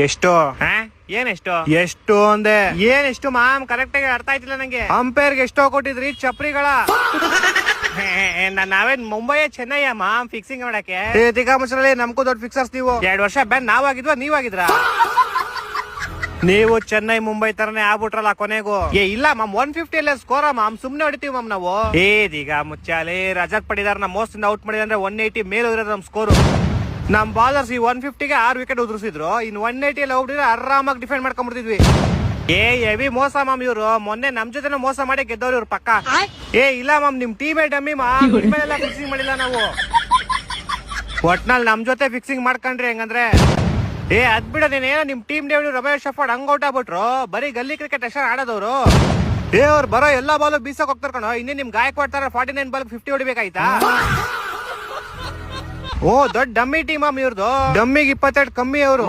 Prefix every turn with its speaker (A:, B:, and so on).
A: ಎಷ್ಟು ಏನೆಷ್ಟು ಎಷ್ಟು ಅಂದೆ ಏನೆಷ್ಟು ಮಾಮ್ ಕರೆಕ್ಟ್ ಆಗಿ ಅರ್ಥ ಆಯ್ತಿಲ್ಲ ನಂಗೆ. ಅಂಪೈರ್ಗೆ ಎಷ್ಟೋ ಕೊಟ್ಟಿದ್ರಿ ಚಪ್ರಿಗಳ? ನಾವೇನ್ ಮುಂಬೈ ಚೆನ್ನೈ ಮಾಮ್ ಫಿಕ್ಸಿಂಗ್ ಮಾಡಕ್ಕೆ? ತಿಗಾಮಸರಲ್ಲಿ ನಮ್ಗೂ ದೊಡ್ಡ ಫಿಕ್ಸರ್ಸ್ ನೀವು. 2 ವರ್ಷ ಬ್ಯಾನ್ ನಾವಾಗಿದ್ವಾ ನೀವಾಗಿದ್ರ? ನೀವು ಚೆನ್ನೈ ಮುಂಬೈ ತರನೇ ಆಗ್ಬಿಟ್ರಲ್ಲ ಕೊನೆಗೂ. ಇಲ್ಲ ಮಾಮ್ 150 ಅಲ್ಲೇ ಸ್ಕೋರ ಮಾಮ್, ಸುಮ್ನೆ ಹೊಡಿತೀವಿ ಮಾಮ್ ನಾವು. ಈಗ ಮುಚ್ಚಾಲೆ ರಜತ್ ಪಡಿದಾರ್ ನಮ್ ಮೋಸ್ಟ್ ಔಟ್ ಮಾಡಿದ್ರೆ 180 ಮೇಲೆ ಹೋಗಿರೋದು ನಮ್ ಸ್ಕೋರ್. ನಮ್ ಬಾಲರ್ಸ್ ಈ 150ಗೆ 6 ವಿಕೆಟ್ ಉದುರಿಸಿದ್ರು. ಇನ್ 180 ಎಲ್ಲ ಹೋಗ್ಬಿಟ್ರೆ ಆರಾಮಾಗಿ ಡಿಫೆಂಡ್ ಮಾಡ್ಕೊಂಡ್ಬಿಡ್ತಿದ್ವಿ. ಹೆವಿ ಮೋಸ ಮಾಮ್ ಇವ್ರು. ಮೊನ್ನೆ ನಮ್ ಜೊತೆ ಮೋಸ ಮಾಡಿ ಗೆದ್ದವ್ರು ಇವ್ರು ಪಕ್ಕ. ಇಲ್ಲ ಮಾಮ್ ನಿಮ್ ಟೀಮೇ ಡಮ್ಮಿ ಮಾಮ್, ನಿಮ್ಮೆಲ್ಲ ಫಿಕ್ಸಿಂಗ್ ಮಾಡಿಲ್ಲ ನಾವು. ಒಟ್ನಲ್ಲಿ ನಮ್ ಜೊತೆ ಫಿಕ್ಸಿಂಗ್ ಮಾಡ್ಕೊಂಡ್ರಿ ಹೆಂಗಂದ್ರೆ ಅದ್ ಬಿಡ. ನೀನೇನೋ ನಿಮ್ ಟೀಮ್ ಡೇವಿಡ್ ರಮೇಶ್ ಶಫರ್ಡ್ ಹಂಗ್ ಔಟ್ ಆಗ್ಬಿಟ್ರು. ಬರೀ ಗಲ್ಲಿ ಕ್ರಿಕೆಟ್ ಅಷ್ಟೇ ಆಡೋದವ್ರು. ಅವ್ರು ಬರೋ ಎಲ್ಲಾ ಬಾಲ್ ಬೀಸಕ್ ಹೋಗ್ತಾರ ಕಣೋ. ಇನ್ನೇ ನಿಮ್ ಗಾಯಕ್ವಾಡ್ 49 ಬಾಲ್ 50 ಹೊಡಿಬೇಕಾಯ್ತಾ? ದೊಡ್ಡ ಡಮ್ಮಿ ಟೀಮ್ ಮಾಮ್ ಇವ್ರದ್ದು. ಡಮ್ಮಿಗೆ 22 ಕಮ್ಮಿ ಅವರು.